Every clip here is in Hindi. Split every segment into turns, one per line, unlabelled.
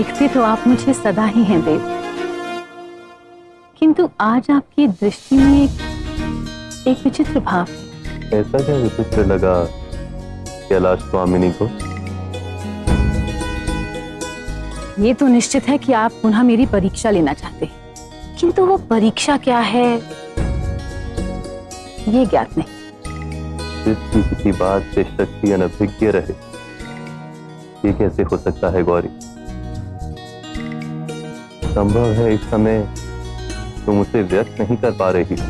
देखते तो आप मुझे सदा ही हैं देव, किंतु आज आपकी दृष्टि में एक विचित्र भाव है।
ऐसा क्या विचित्र लगा कैलाश स्वामिनी को?
ये तो निश्चित है कि आप पुनः मेरी परीक्षा लेना चाहते हैं, किंतु वो परीक्षा क्या है ये ज्ञात नहीं।
जिसकी किसी बात से शक्ति अनभिज्ञ रहे, ये कैसे हो सकता है गौरी? संभव है इस समय तुम उसे व्यक्त नहीं कर पा रही हो।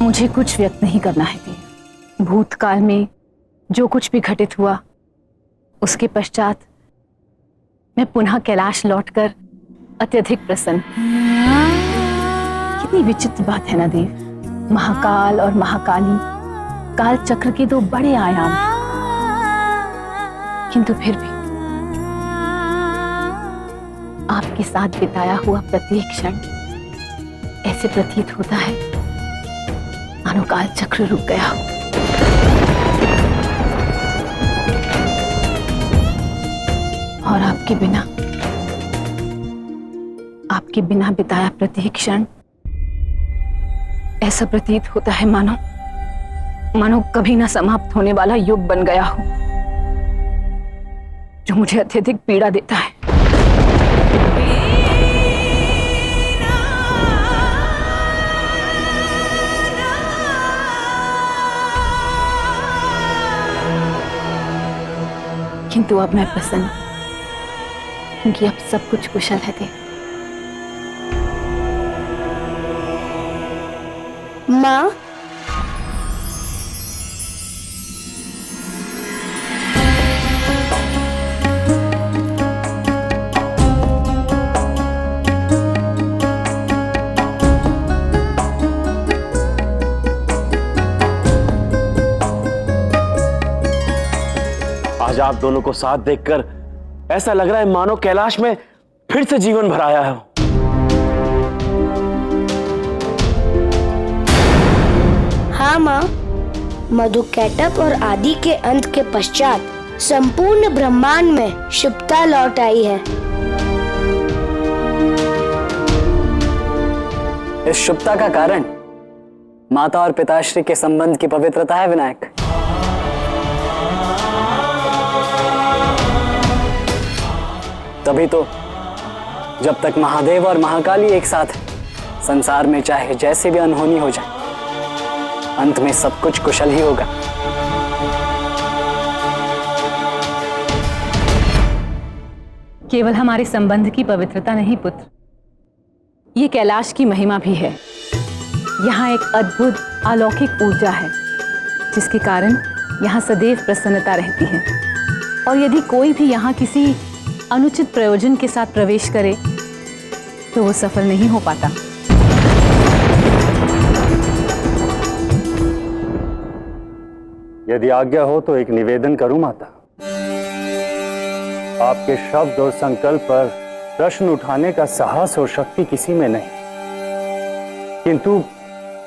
मुझे कुछ व्यक्त नहीं करना है देव। भूतकाल में जो कुछ भी घटित हुआ, उसके पश्चात मैं पुनः कैलाश लौटकर अत्यधिक प्रसन्न। कितनी विचित्र बात है ना देव। महाकाल और महाकाली काल चक्र के दो बड़े आयाम, किंतु फिर भी आपके साथ बिताया हुआ प्रत्येक क्षण ऐसे प्रतीत होता है मानो काल चक्र रुक गया हो। और आपके बिना बिताया प्रत्येक क्षण ऐसा प्रतीत होता है मानो कभी ना समाप्त होने वाला युग बन गया हो, जो मुझे अत्यधिक पीड़ा देता है। किंतु अब मैं प्रसन्न, क्योंकि अब सब कुछ कुशल है देव।
माँ,
आज आप दोनों को साथ देखकर ऐसा लग रहा है मानो कैलाश में फिर से जीवन भर आया है।
हाँ माँ, मधुकैटभ और आदि के अंत के पश्चात संपूर्ण ब्रह्मांड में शुभता लौट आई है।
इस शुभता का कारण माता और पिताश्री के संबंध की पवित्रता है विनायक। तभी तो जब तक महादेव और महाकाली एक साथ हैं, संसार में चाहे जैसे भी अनहोनी हो जाए, अंत में सब कुछ कुशल ही होगा।
केवल हमारे संबंध की पवित्रता नहीं पुत्र, ये कैलाश की महिमा भी है। यहाँ एक अद्भुत अलौकिक ऊर्जा है, जिसके कारण यहाँ सदैव प्रसन्नता रहती है। और यदि कोई भी यहाँ किसी अनुचित प्रयोजन के साथ प्रवेश करे तो वो सफल नहीं हो पाता।
यदि आज्ञा हो तो एक निवेदन करूं माता। आपके शब्द और संकल्प पर प्रश्न उठाने का साहस और शक्ति किसी में नहीं, किंतु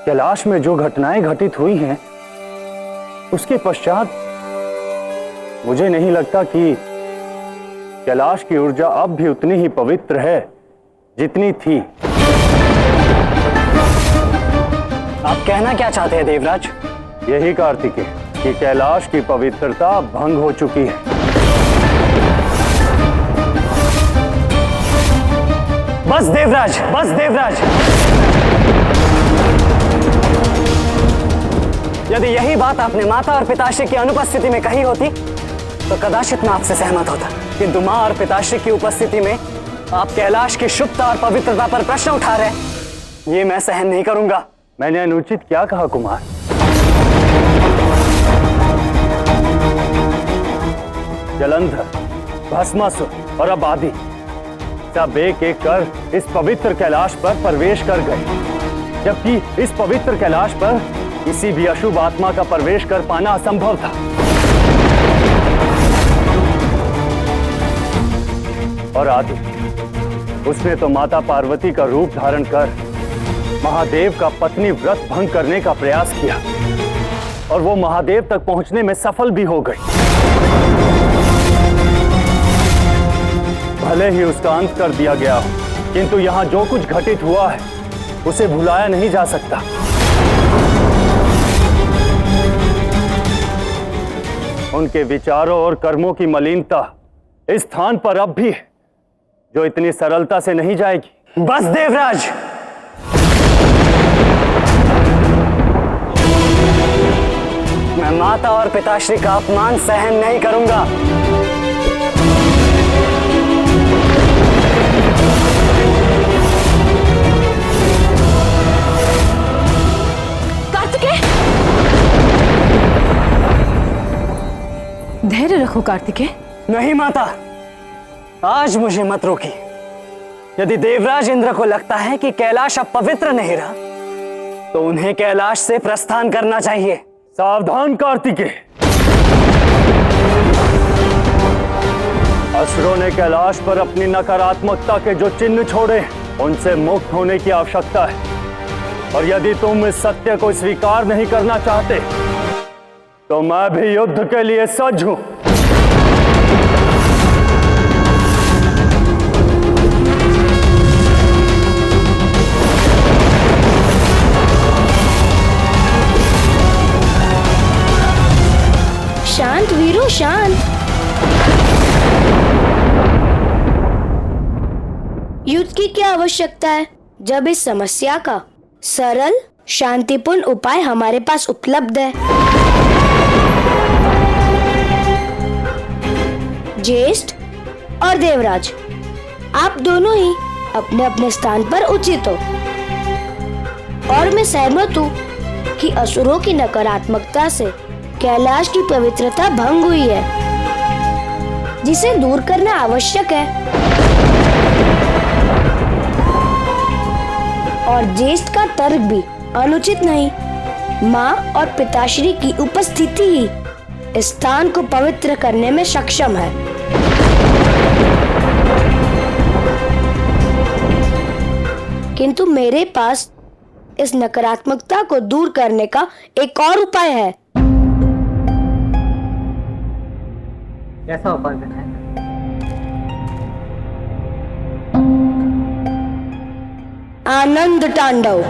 कैलाश में जो घटनाएं घटित हुई हैं उसके पश्चात मुझे नहीं लगता कि कैलाश की ऊर्जा अब भी उतनी ही पवित्र है जितनी थी।
आप कहना क्या चाहते हैं देवराज?
यही कार्तिकेय कि कैलाश की पवित्रता भंग हो चुकी है।
बस देवराज, बस देवराज। यदि यही बात आपने माता और पिताश्री की अनुपस्थिति में कही होती तो कदाचित मैं आपसे सहमत होता, किंतु मां और पिताश्री की उपस्थिति में आप कैलाश की शुभता और पवित्रता पर प्रश्न उठा रहे हैं, ये मैं सहन नहीं करूंगा।
मैंने अनुचित क्या कहा कुमार? जलंधर, भस्मासुर और अब आदि सब एक एक कर इस पवित्र कैलाश पर प्रवेश कर गए, जबकि इस पवित्र कैलाश पर किसी भी अशुभ आत्मा का प्रवेश कर पाना असंभव था। और आदि, उसने तो माता पार्वती का रूप धारण कर महादेव का पत्नी व्रत भंग करने का प्रयास किया और वो महादेव तक पहुंचने में सफल भी हो गई। भले ही उसका अंत कर दिया गया हो, किंतु यहाँ जो कुछ घटित हुआ है उसे भुलाया नहीं जा सकता। उनके विचारों और कर्मों की मलिनता इस स्थान पर अब भी है, जो इतनी सरलता से नहीं जाएगी।
बस देवराज, मैं माता और पिताश्री का अपमान सहन नहीं करूंगा।
कार्तिकेय, धैर्य रखो कार्तिकेय।
नहीं माता, आज मुझे मत रोकी। यदि देवराज इंद्र को लगता है कि कैलाश अब पवित्र नहीं रहा, तो उन्हें कैलाश से प्रस्थान करना चाहिए।
सावधान कार्तिकेय, असुरों ने कैलाश पर अपनी नकारात्मकता के जो चिन्ह छोड़े उनसे मुक्त होने की आवश्यकता है। और यदि तुम इस सत्य को स्वीकार नहीं करना चाहते तो मैं भी युद्ध के लिए सज्ज हूं।
शांत वीरो, शांत। युद्ध की क्या आवश्यकता है जब इस समस्या का सरल शांतिपूर्ण उपाय हमारे पास उपलब्ध है। ज्येष्ठ और देवराज, आप दोनों ही अपने अपने स्थान पर उचित हो, और मैं सहमत हूँ कि असुरों की नकारात्मकता से कैलाश की पवित्रता भंग हुई है, जिसे दूर करना आवश्यक है। और ज्येष्ठ का तर्क भी अनुचित नहीं। माँ और पिताश्री की उपस्थिति ही इस स्थान को पवित्र करने में सक्षम है। किंतु मेरे पास इस नकारात्मकता को दूर करने का एक और उपाय है।
कैसा उपाय है?
आनंद तांडव।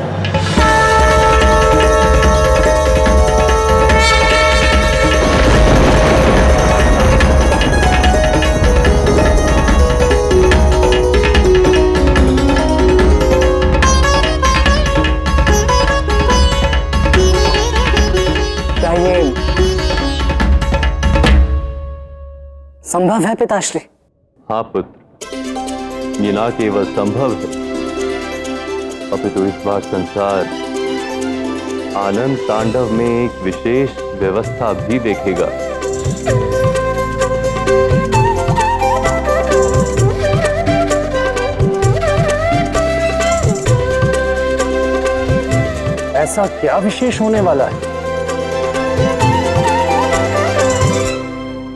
क्या ये संभव है पिताश्री?
हाँ पुत्र, ये ना केवल संभव है अपितु इस बार संसार आनंद तांडव में एक विशेष व्यवस्था भी देखेगा।
ऐसा क्या विशेष होने वाला है?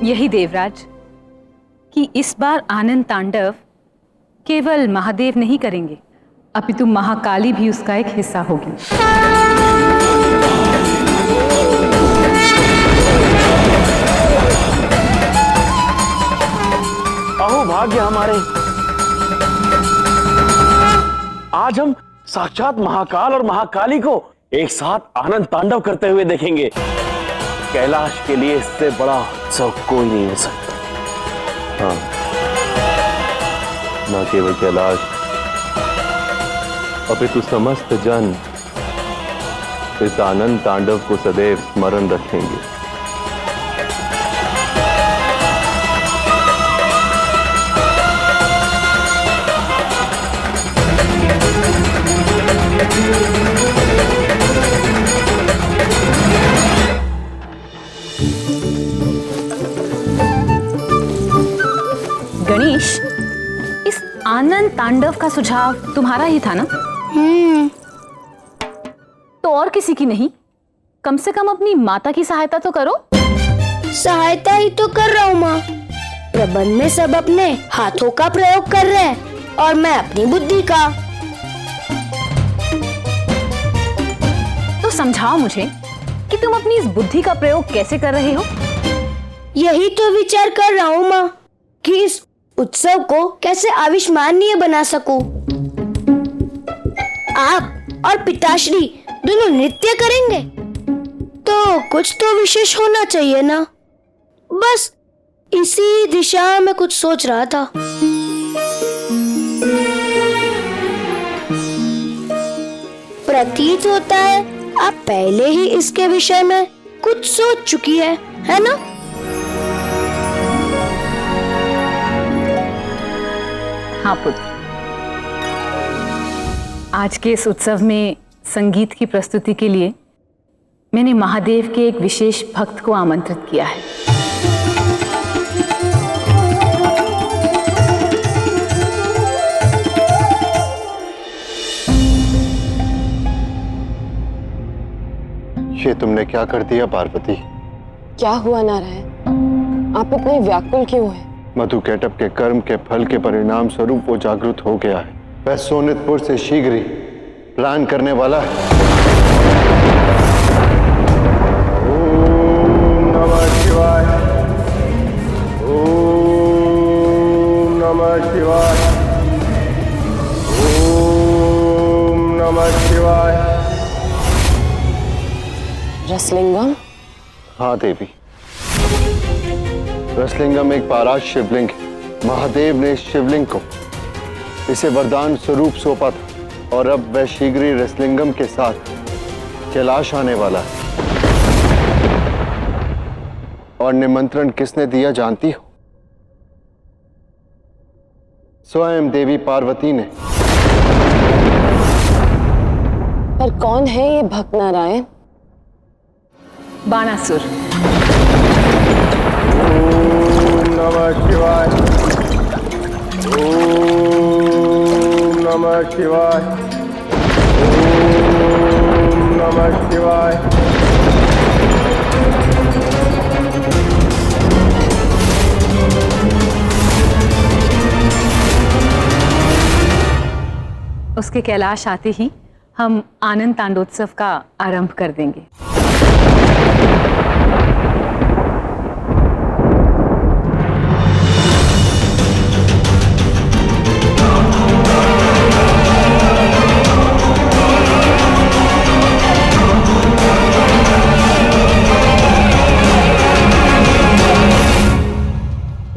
यही देवराज कि इस बार आनंद तांडव केवल महादेव नहीं करेंगे, अपितु महाकाली भी उसका एक हिस्सा होगी।
अहो भाग्य हमारे, आज हम साक्षात महाकाल और महाकाली को एक साथ आनंद तांडव करते हुए देखेंगे। कैलाश के लिए इससे बड़ा उत्सव कोई नहीं हो सकता।
हाँ, न केवल कैलाश अपितु समस्त जन इस आनंद तांडव को सदैव स्मरण रखेंगे।
गणेश, इस आनंद तांडव का सुझाव तुम्हारा ही था ना? तो और किसी की नहीं? कम से कम अपनी माता की सहायता तो करो।
सहायता ही तो कर रहा हूँ माँ। प्रबंध में सब अपने हाथों का प्रयोग कर रहे हैं और मैं अपनी बुद्धि का।
तो समझाओ मुझे कि तुम अपनी इस बुद्धि का प्रयोग कैसे कर रहे हो?
यही तो विचार कर रहा हूँ माँ कि इस उत्सव को कैसे अविस्मरणीय बना सकूं। आप और पिताश्री दोनों नृत्य करेंगे तो कुछ तो विशेष होना चाहिए ना। बस इसी दिशा में कुछ सोच रहा था। प्रतीत होता है आप पहले ही इसके विषय में कुछ सोच चुकी है ना?
हाँ पुत्र, आज के इस उत्सव में संगीत की प्रस्तुति के लिए मैंने महादेव के एक विशेष भक्त को आमंत्रित किया है।
ये तुमने क्या कर दिया पार्वती?
क्या हुआ नारायण, आप इतने व्याकुल क्यों हैं?
मधु कैटअप के कर्म के फल के परिणाम स्वरूप वो जागृत हो गया है। वह सोनितपुर से शीघ्र ही प्लान करने वाला है। ओम नमः शिवाय, ओम नमः शिवाय, ओम नमः शिवाय।
रसलिंगम?
हाँ देवी, रसलिंगम एक पाराश शिवलिंग है। महादेव ने इस शिवलिंग को इसे वरदान स्वरूप सौंपा था और अब वह शीघ्र ही रसलिंगम के साथ कैलाश आने वाला है। और निमंत्रण किसने दिया जानती हो? स्वयं देवी पार्वती ने।
पर कौन है ये भक्त नारायण?
बाणासुर।
ओम नमः शिवाय, ओम नमः शिवाय, ओम नमः शिवाय।
उसके कैलाश आते ही हम आनंद तांडोत्सव का आरंभ कर देंगे।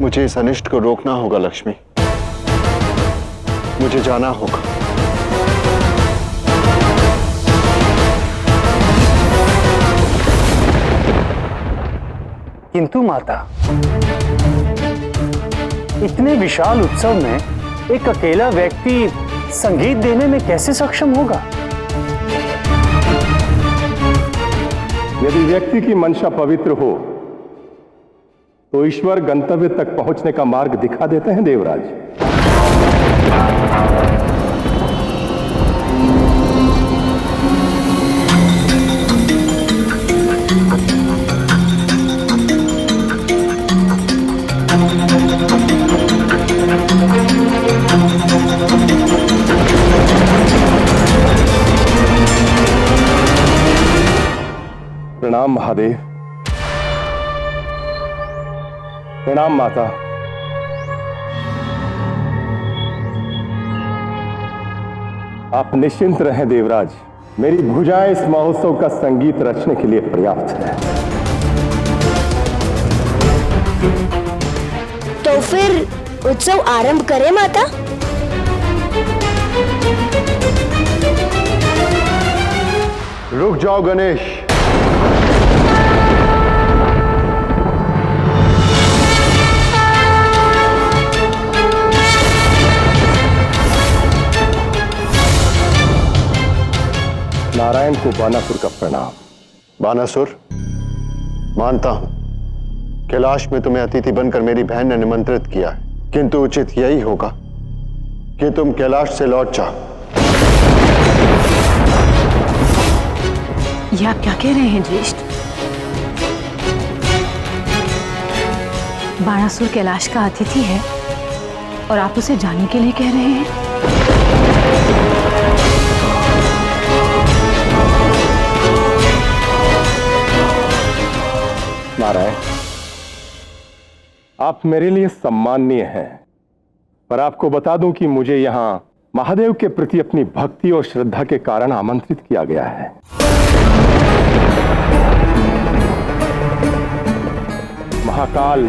मुझे इस अनिष्ट को रोकना होगा लक्ष्मी, मुझे जाना होगा।
किंतु माता, इतने विशाल उत्सव में एक अकेला व्यक्ति संगीत देने में कैसे सक्षम होगा?
यदि व्यक्ति की मंशा पवित्र हो तो ईश्वर गंतव्य तक पहुंचने का मार्ग दिखा देते हैं देवराज। प्रणाम महादेव। प्रणाम माता। आप निश्चिंत रहें देवराज, मेरी भुजाएं इस महोत्सव का संगीत रचने के लिए पर्याप्त है।
तो फिर उत्सव आरंभ करें माता?
रुक जाओ गणेश।
नारायण को बानासुर का प्रणाम।
बानासुर, मानता हूं कैलाश में तुम्हें अतिथि बनकर मेरी बहन ने निमंत्रित किया है, किंतु उचित यही होगा कि तुम कैलाश से लौट जाओ।
ये आप क्या कह रहे हैं ज्येष्ठ? बाणासुर कैलाश का अतिथि है और आप उसे जाने के लिए कह रहे हैं?
नारायण, आप मेरे लिए सम्माननीय हैं, पर आपको बता दूं कि मुझे यहां महादेव के प्रति अपनी भक्ति और श्रद्धा के कारण आमंत्रित किया गया है। महाकाल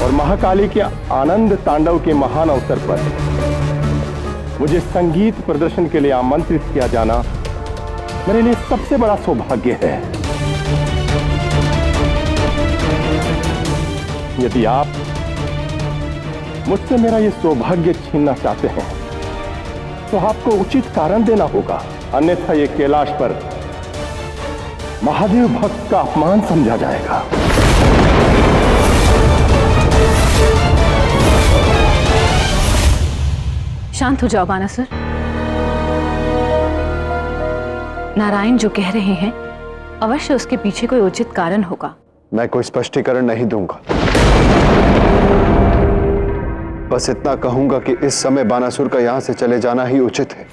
और महाकाली के आनंद तांडव के महान अवसर पर मुझे संगीत प्रदर्शन के लिए आमंत्रित किया जाना मेरे लिए सबसे बड़ा सौभाग्य है। यदि आप मुझसे मेरा ये सौभाग्य छीनना चाहते हैं तो आपको उचित कारण देना होगा, अन्यथा ये कैलाश पर महादेव भक्त का अपमान समझा जाएगा।
शांत हो जाओ बानासुर। नारायण जो कह रहे हैं अवश्य उसके पीछे कोई उचित कारण होगा।
मैं कोई स्पष्टीकरण नहीं दूंगा, बस इतना कहूंगा कि इस समय बानासुर का यहां से चले जाना ही उचित है।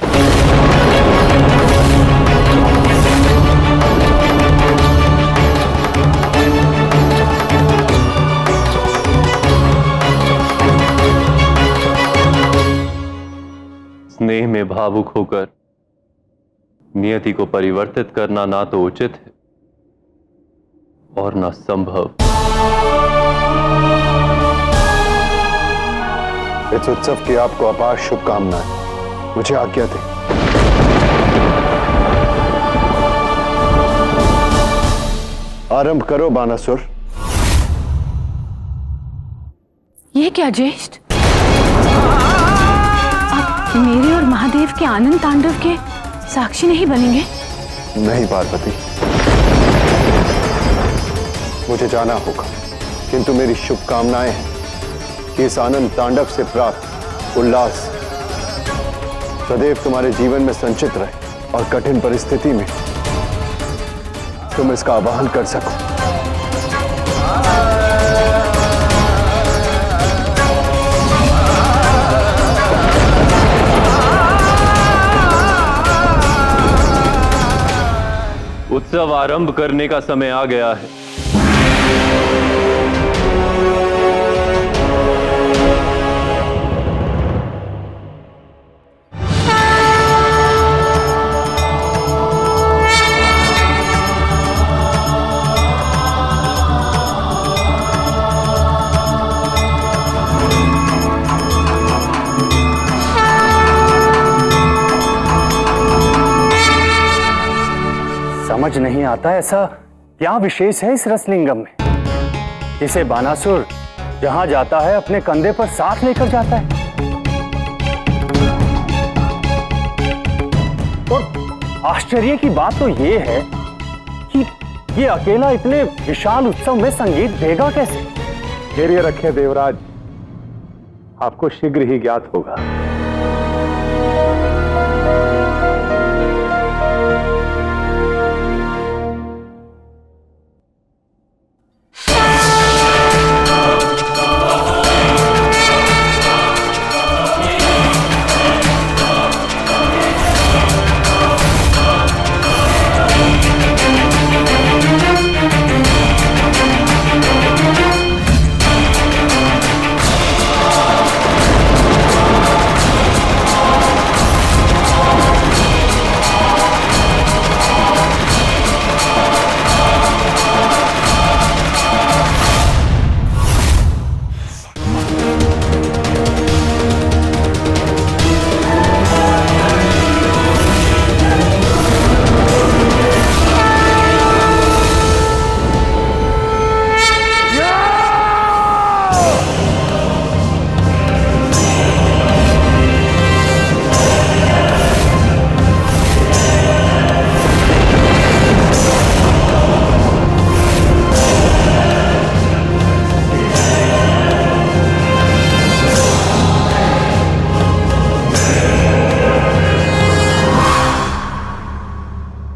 स्नेह में भावुक होकर नियति को परिवर्तित करना ना तो उचित है और ना संभव।
इस उत्सव की आपको अपार शुभकामनाएं। मुझे आज्ञा दें। आरंभ करो बानासुर।
ये क्या ज्येष्ठ, आप मेरे और महादेव के आनंद तांडव के साक्षी नहीं बनेंगे?
नहीं पार्वती, मुझे जाना होगा, किंतु मेरी शुभकामनाएं हैं कि इस आनंद तांडव से प्राप्त उल्लास सदैव तुम्हारे जीवन में संचित रहे और कठिन परिस्थिति में तुम इसका आवाहन कर सको।
उत्सव आरंभ करने का समय आ गया है।
समझ नहीं आता ऐसा क्या विशेष है इस रसलिंगम में, जिसे बानासुर जहां जाता है अपने कंधे पर साथ लेकर जाता है। और आश्चर्य की बात तो ये है कि ये अकेला इतने विशाल उत्सव में संगीत देगा कैसे?
धैर्य रखें देवराज, आपको शीघ्र ही ज्ञात होगा।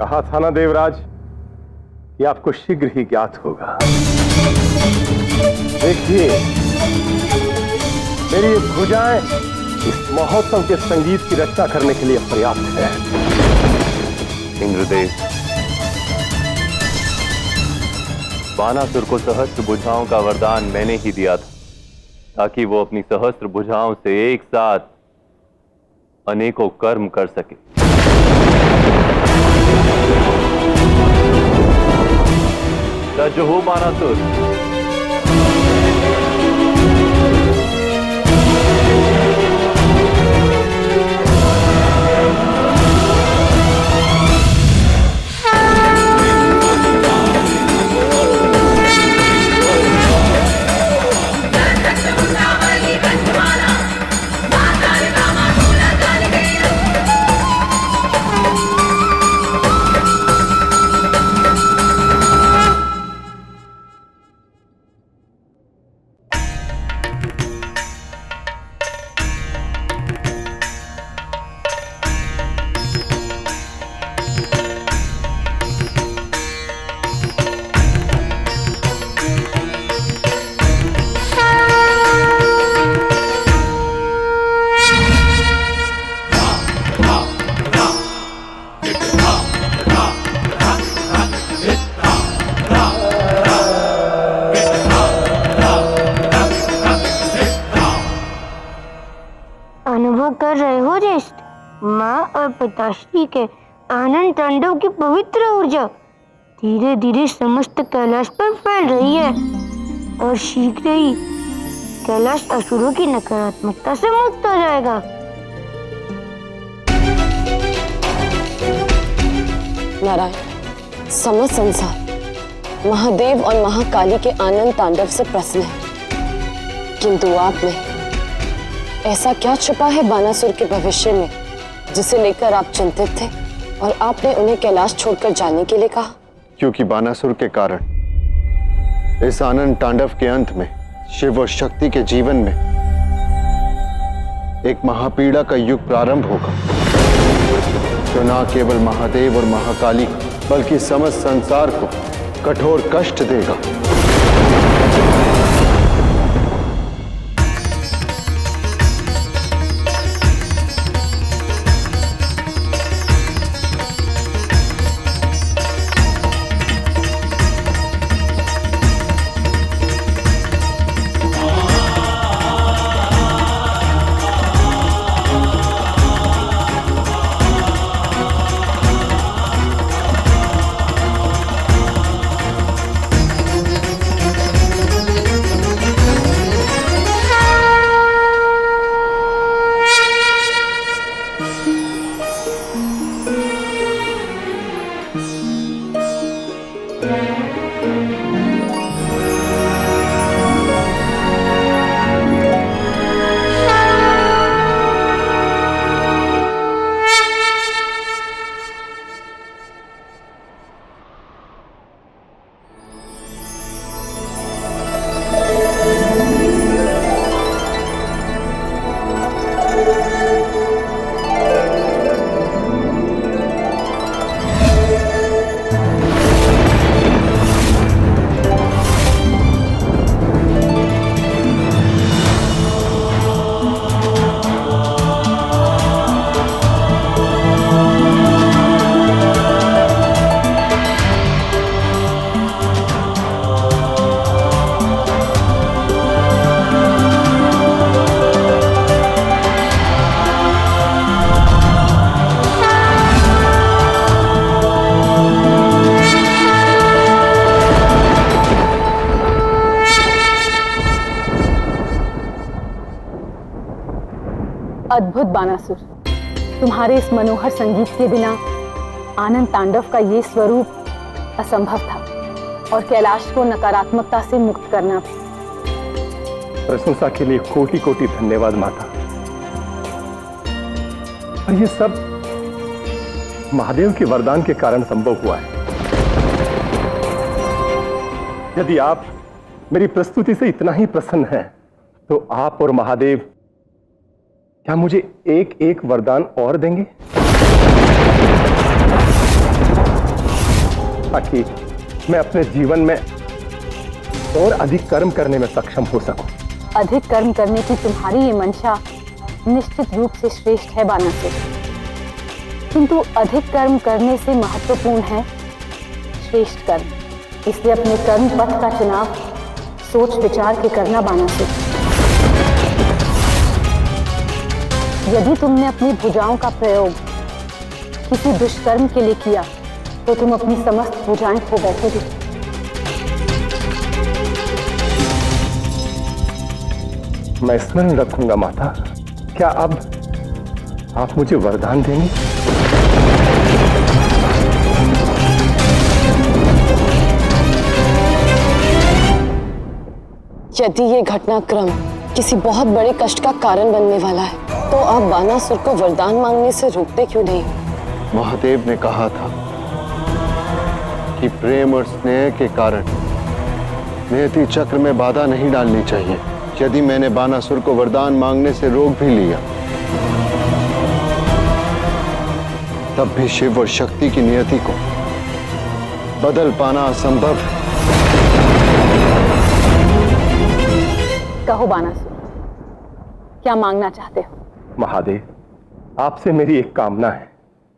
कहा था ना देवराज कि आपको शीघ्र ही ज्ञात होगा। देखिए, मेरी ये भुजाएं इस महोत्सव के संगीत की रचना करने के लिए पर्याप्त है।
इंद्रदेव, बानासुर को सहस्त्र भुजाओं का वरदान मैंने ही दिया था, ताकि वो अपनी सहस्त्र भुजाओं से एक साथ अनेकों कर्म कर सके। सज हो बानासुर।
अनुभव कर रहे हो ज्येष्ठ, माँ और पिताश्री के आनंद तांडव की पवित्र ऊर्जा धीरे धीरे समस्त कैलाश पर फैल रही है और शीघ्र ही कैलाश असुरों की नकारात्मकता से मुक्त हो जाएगा।
नारायण, समस्त संसार महादेव और महाकाली के आनंद तांडव से प्रसन्न है, किंतु आप में ऐसा क्या छुपा है बानासुर के भविष्य में जिसे लेकर आप चिंतित थे और आपने उन्हें कैलाश छोड़कर जाने के लिए कहा?
क्योंकि बानासुर के कारण इस आनंद तांडव के अंत में शिव और शक्ति के जीवन में एक महापीड़ा का युग प्रारंभ होगा, जो न केवल महादेव और महाकाली बल्कि समस्त संसार को कठोर कष्ट देगा।
अद्भुत बानासुर, तुम्हारे इस मनोहर संगीत के बिना आनंद तांडव का ये स्वरूप असंभव था और कैलाश को नकारात्मकता से मुक्त करना भी।
प्रशंसा के लिए कोटि कोटि धन्यवाद माता। और ये सब महादेव के वरदान के कारण संभव हुआ है। यदि आप मेरी प्रस्तुति से इतना ही प्रसन्न हैं, तो आप और महादेव क्या मुझे एक एक वरदान और देंगे, ताकि मैं अपने जीवन में और अधिक कर्म करने में सक्षम हो सकूं।
अधिक कर्म करने की तुम्हारी ये मंशा निश्चित रूप से श्रेष्ठ है बानासुर, किंतु अधिक कर्म करने से महत्वपूर्ण है श्रेष्ठ कर्म। इसलिए अपने कर्म पथ का चुनाव सोच विचार के करना बानासुर। यदि तुमने अपनी भुजाओं का प्रयोग किसी दुष्कर्म के लिए किया तो तुम अपनी समस्त भुजाएं खो बैठोगे।
मैं स्मरण रखूंगा माता। क्या अब आप मुझे वरदान देंगे?
यदि ये घटनाक्रम किसी बहुत बड़े कष्ट का कारण बनने वाला है तो आप बानासुर को वरदान मांगने से रोकते क्यों नहीं?
महादेव ने कहा था कि प्रेम और स्नेह के कारण नियति चक्र में बाधा नहीं डालनी चाहिए। यदि मैंने बानासुर को वरदान मांगने से रोक भी लिया तब भी शिव और शक्ति की नियति को बदल पाना असंभव है।
कहो बानासुर, क्या मांगना चाहते हो?
महादेव, आपसे मेरी एक कामना है।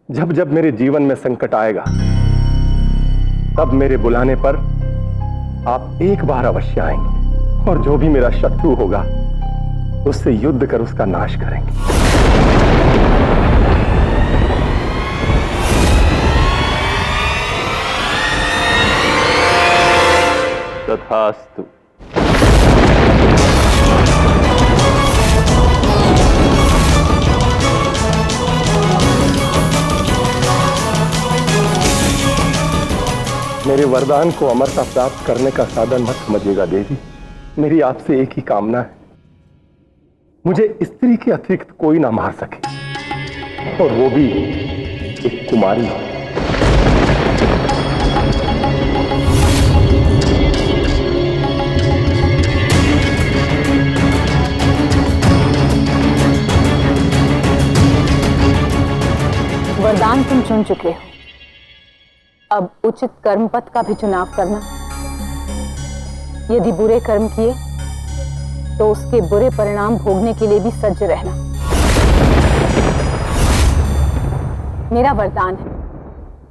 जब जब मेरे जीवन में संकट आएगा तब मेरे बुलाने पर आप एक बार अवश्य आएंगे और जो भी मेरा शत्रु होगा उससे युद्ध कर उसका नाश करेंगे।
तथास्तु।
मेरे वरदान को अमरता प्राप्त करने का साधन मत समझिएगा देवी। मेरी आपसे एक ही कामना है, मुझे स्त्री के अतिरिक्त कोई ना मार सके और वो भी एक कुमारी हो।
वरदान तुम चुन चुके हो, अब उचित कर्म पथ का भी चुनाव करना। यदि बुरे कर्म किए तो उसके बुरे परिणाम भोगने के लिए भी सज्ज रहना। मेरा वरदान है,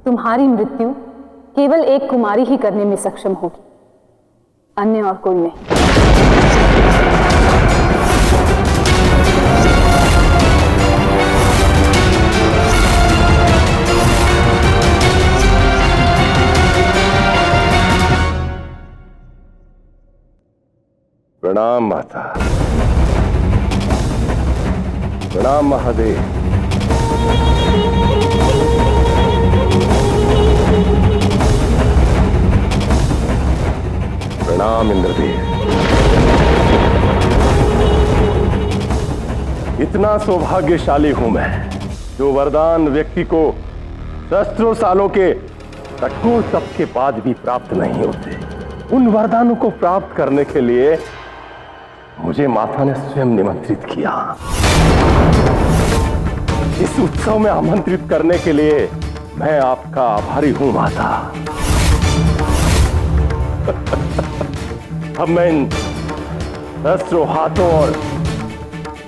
तुम्हारी मृत्यु केवल एक कुमारी ही करने में सक्षम होगी, अन्य और कोई नहीं।
प्रणाम माता। प्रणाम महादेव। प्रणाम इंद्रदेव। इतना सौभाग्यशाली हूं मैं जो वरदान व्यक्ति को सहस्त्रों सालों के कठोर तप के बाद भी प्राप्त नहीं होते। उन वरदानों को प्राप्त करने के लिए मुझे माता ने स्वयं निमंत्रित किया। इस उत्सव में आमंत्रित करने के लिए मैं आपका आभारी हूं माता। अब मैं इन सहस्त्रों हाथों और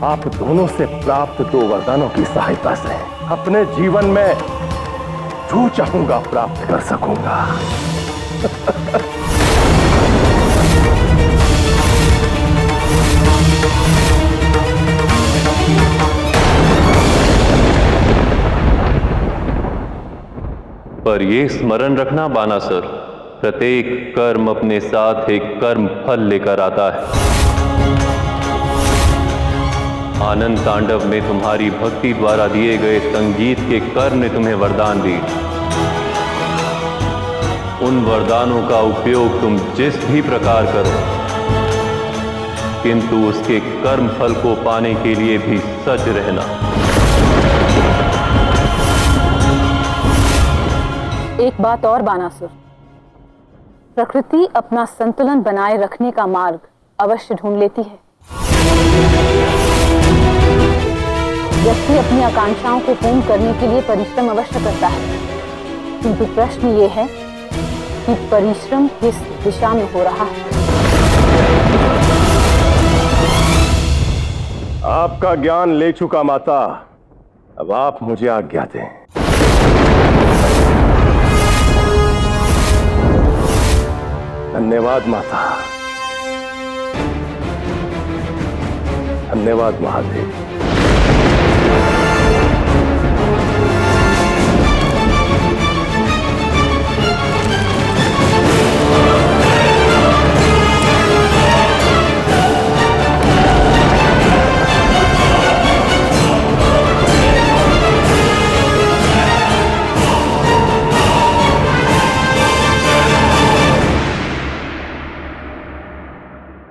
आप दोनों से प्राप्त दो वरदानों की सहायता से अपने जीवन में जो चाहूंगा प्राप्त कर सकूंगा।
पर ये स्मरण रखना बानासुर, प्रत्येक कर्म अपने साथ एक कर्म फल लेकर आता है। आनंद तांडव में तुम्हारी भक्ति द्वारा दिए गए संगीत के कर ने तुम्हें वरदान दी। उन वरदानों का उपयोग तुम जिस भी प्रकार करो, किंतु उसके कर्म फल को पाने के लिए भी सज्ज रहना।
एक बात और बानासुर, प्रकृति अपना संतुलन बनाए रखने का मार्ग अवश्य ढूंढ लेती है। व्यक्ति अपनी आकांक्षाओं को पूर्ण करने के लिए परिश्रम अवश्य करता है, किंतु प्रश्न ये है कि परिश्रम किस दिशा में हो रहा है।
आपका ज्ञान ले चुका माता, अब आप मुझे आज्ञा दें। धन्यवाद माता। धन्यवाद महादेव।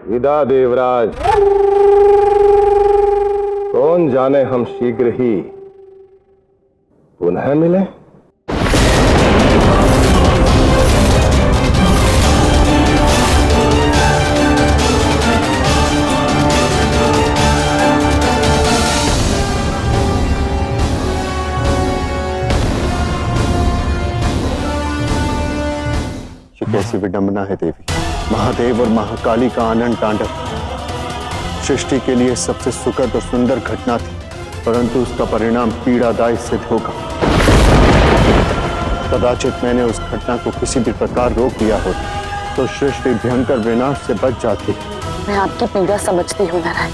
विदा देवराज। कौन जाने हम शीघ्र ही पुनः मिले।
ये कैसी विडंबना है देवी। महादेव और महाकाली का आनंद तांडव सृष्टि के लिए सबसे सुखद और सुंदर घटना थी, परंतु उसका परिणाम पीड़ादायी सिद्ध होगा। कदाचित मैंने उस घटना को किसी भी प्रकार रोक लिया होता तो सृष्टि भयंकर विनाश से बच जाती।
मैं आपकी पीड़ा समझती हूँ नारायण,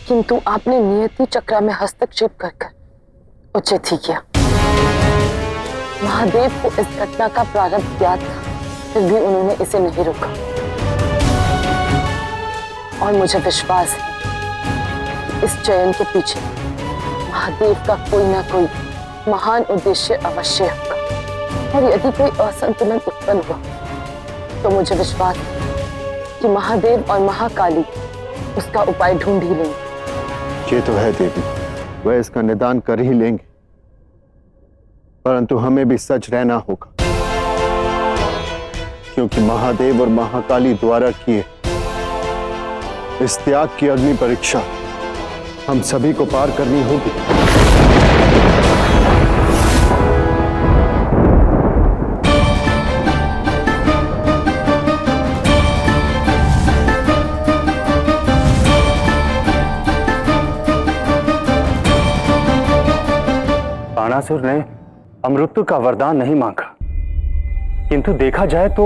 किंतु आपने नियति चक्र में हस्तक्षेप कर उचित ही किया। महादेव को इस घटना का प्रारंभ ज्ञात था, फिर भी उन्होंने इसे नहीं रोका। और मुझे विश्वास है कि इस चयन के पीछे महादेव का कोई ना कोई महान उद्देश्य अवश्य होगा। और यदि कोई असंतुलन उत्पन्न हुआ तो मुझे विश्वास है कि महादेव और महाकाली उसका उपाय ढूंढ ही लेंगे।
ये तो है देवी, वह इसका निदान कर ही लेंगे, परंतु हमें भी सच रहना होगा, क्योंकि महादेव और महाकाली द्वारा किए इस त्याग की अग्नि परीक्षा हम सभी को पार करनी होगी।
बाणासुर ने अमृत का वरदान नहीं मांगा, किंतु देखा जाए तो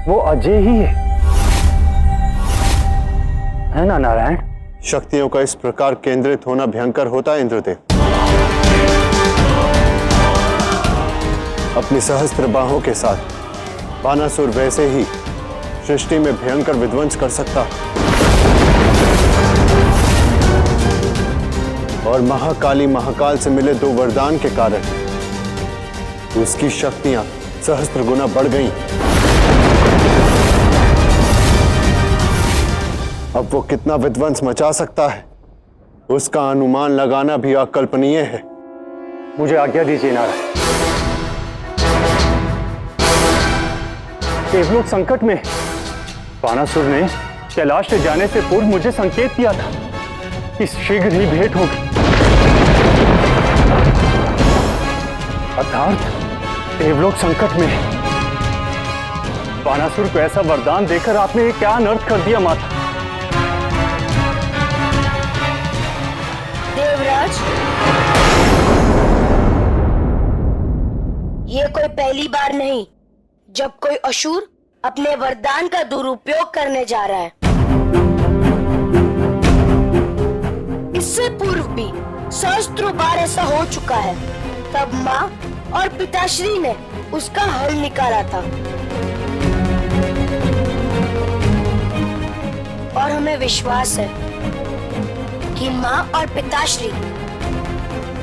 वो अजय ही है ना नारायण?
शक्तियों का इस प्रकार केंद्रित होना भयंकर होता है इंद्रदेव। अपनी सहस्त्र बाहों के साथ बाणासुर वैसे ही सृष्टि में भयंकर विध्वंस कर सकता, और महाकाली महाकाल से मिले 2 वरदान के कारण उसकी शक्तियां सहस्त्र गुना बढ़ गईं। अब वो कितना विध्वंस मचा सकता है उसका अनुमान लगाना भी अकल्पनीय है।
मुझे आज्ञा दीजिए नारायण। देवलोक संकट में बाणासुर ने कैलाश से जाने से पूर्व मुझे संकेत किया था कि शीघ्र ही भेंट होगी। अर्थात देवलोक संकट में बाणासुर को ऐसा वरदान देकर आपने क्या अनर्थ कर दिया माता?
देवराज, ये कोई पहली बार नहीं जब कोई असुर अपने वरदान का दुरुपयोग करने जा रहा है। इससे पूर्व भी सहस्त्रों बार ऐसा हो चुका है। तब माँ और पिताश्री ने उसका हल निकाला था, और हमें विश्वास है कि माँ और पिताश्री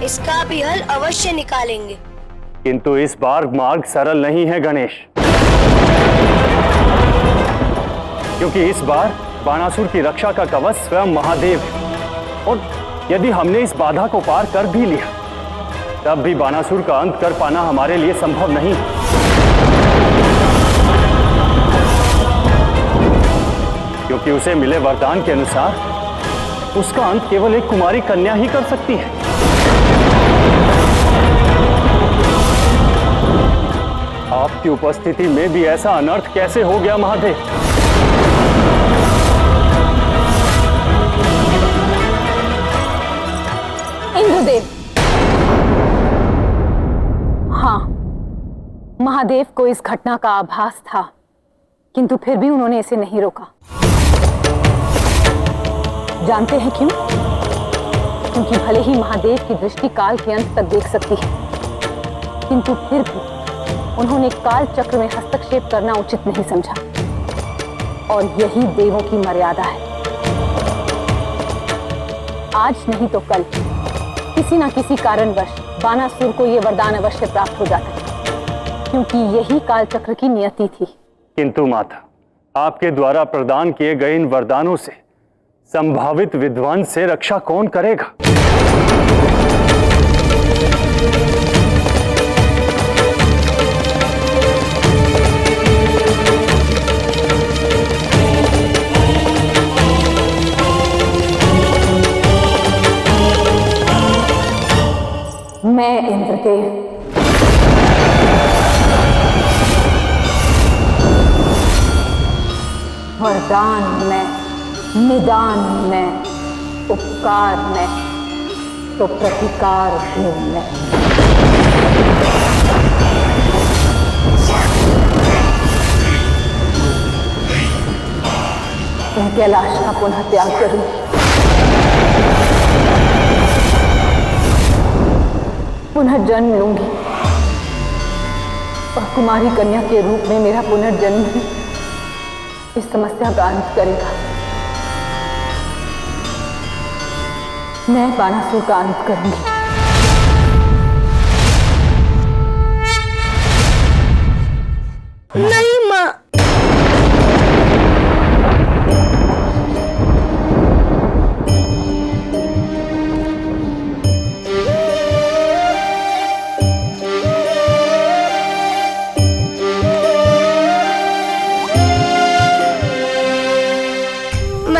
इसका भी हल अवश्य निकालेंगे।
किंतु इस बार मार्ग सरल नहीं है गणेश, क्योंकि इस बार बाणासुर की रक्षा का कवच स्वयं महादेव है, और यदि हमने इस बाधा को पार कर भी लिया तब भी बाणासुर का अंत कर पाना हमारे लिए संभव नहीं। क्योंकि उसे मिले वरदान के अनुसार उसका अंत केवल एक कुमारी कन्या ही कर सकती है। आपकी उपस्थिति में भी ऐसा अनर्थ कैसे हो गया महादेव?
इंद्रदेव, हाँ, महादेव को इस घटना का आभास था, किंतु फिर भी उन्होंने इसे नहीं रोका। जानते हैं क्यों? क्योंकि भले ही महादेव की दृष्टि काल के अंत तक देख सकती है, किंतु फिर भी उन्होंने काल चक्र में हस्तक्षेप करना उचित नहीं समझा, और यही देवों की मर्यादा है। आज नहीं तो कल किसी न किसी कारणवश बाणासुर को यह वरदान अवश्य प्राप्त हो जाता है, क्योंकि यही काल चक्र की नियति थी।
किंतु माता, आपके द्वारा प्रदान किए गए इन वरदानों से संभावित विध्वंस से रक्षा कौन करेगा?
मैं इंद्रदेव वरदान में, निदान में, उपकार में, तो प्रतिकार भी में। मैं कैलाश का पुनः त्याग करूं, पुनः जन्म लूंगी और कुमारी कन्या के रूप में मेरा पुनर्जन्म ही इस समस्या का अंत करेगा। मैं बाणासुर का अंत करूंगी।
नहीं माँ,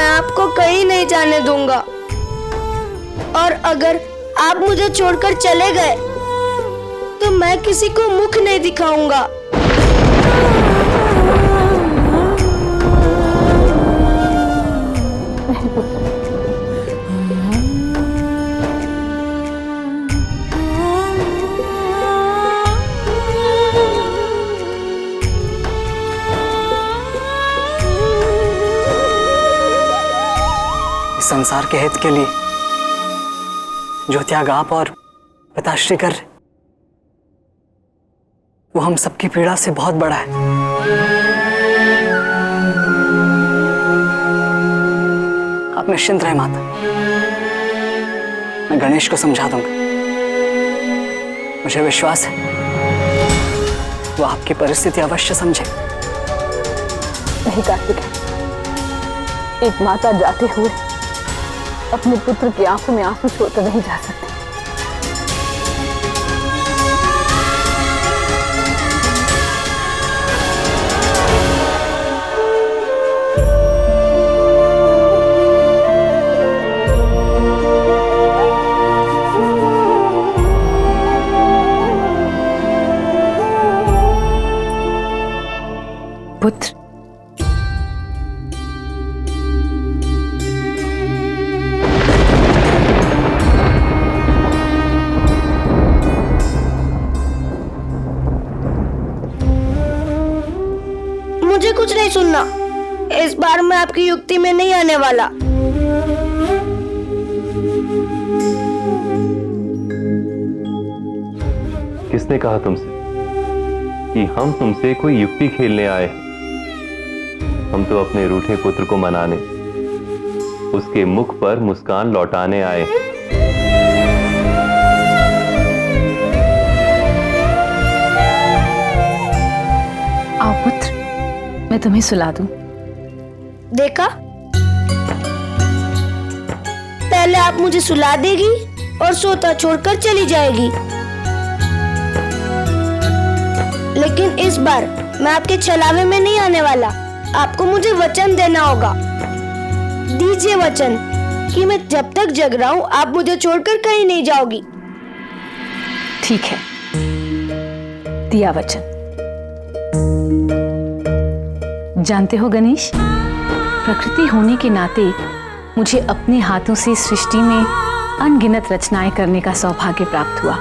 आपको कहीं नहीं जाने दूंगा और अगर आप मुझे छोड़कर चले गए तो मैं किसी को मुख नहीं दिखाऊंगा।
संसार के हित के लिए जो त्याग आप और पिताश्री कर रहे, वो हम सबकी पीड़ा से बहुत बड़ा है। आप निश्चिंत रहे माता, मैं गणेश को समझा दूंगा। मुझे विश्वास है वो आपकी परिस्थिति अवश्य समझे।
नहीं कार्तिक, एक माता जाते हुए अपने पुत्र की आंखों में आंसू छोड़कर नहीं जा सकती। पुत्र,
मुझे कुछ नहीं सुनना। इस बार मैं आपकी युक्ति में नहीं आने वाला।
किसने कहा तुमसे कि हम तुमसे कोई युक्ति खेलने आए हैं? हम तो अपने रूठे पुत्र को मनाने, उसके मुख पर मुस्कान लौटाने आए हैं।
आओ पुत्र, मैं तुम्हें सुला दूं।
देखा, पहले आप मुझे सुला देगी और सोता छोड़कर चली जाएगी, लेकिन इस बार मैं आपके छलावे में नहीं आने वाला। आपको मुझे वचन देना होगा। दीजिए वचन कि मैं जब तक जग रहा हूं आप मुझे छोड़कर कहीं नहीं जाओगी।
ठीक है, दिया वचन। जानते हो गणेश, प्रकृति होने के नाते मुझे अपने हाथों से सृष्टि में अनगिनत रचनाएं करने का सौभाग्य प्राप्त हुआ,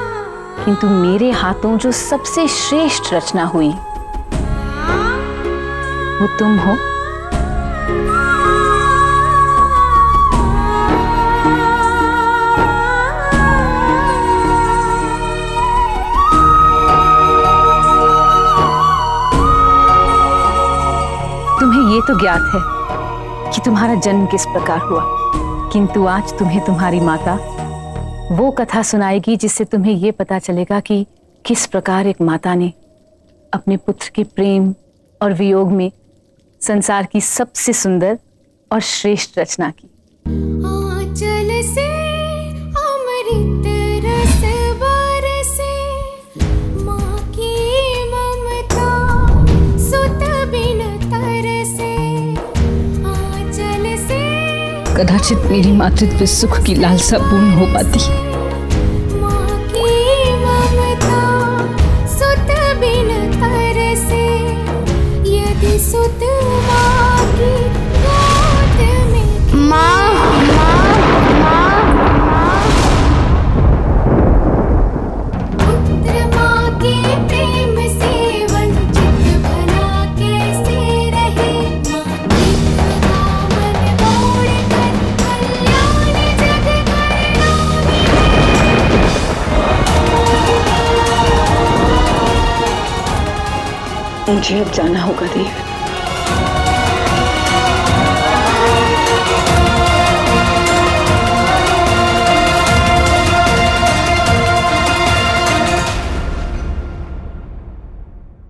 किंतु मेरे हाथों जो सबसे श्रेष्ठ रचना हुई वो तुम हो। तुम्हें ये तो ज्ञात है कि तुम्हारा जन्म किस प्रकार हुआ, किंतु आज तुम्हें तुम्हारी माता वो कथा सुनाएगी जिससे तुम्हें ये पता चलेगा कि किस प्रकार एक माता ने अपने पुत्र के प्रेम और वियोग में संसार की सबसे सुंदर और श्रेष्ठ रचना की।
आंचल से अमृत रस बरसे, माँ की ममता सुत बिन तरसे। आंचल से
कदाचित मेरी मातृत्व सुख की लालसा पूर्ण हो पाती,
माँ की ममता सुत बिन तरसे। यदि सुत माँ की गोद में
माँ माँ माँ
पुत्र माँ के प्रेम से वंचित भला कैसे रहे। माँ की कृपा मन मोड़ कर कल्याण जग कल्याणी।
मुझे अब जाना होगा देव।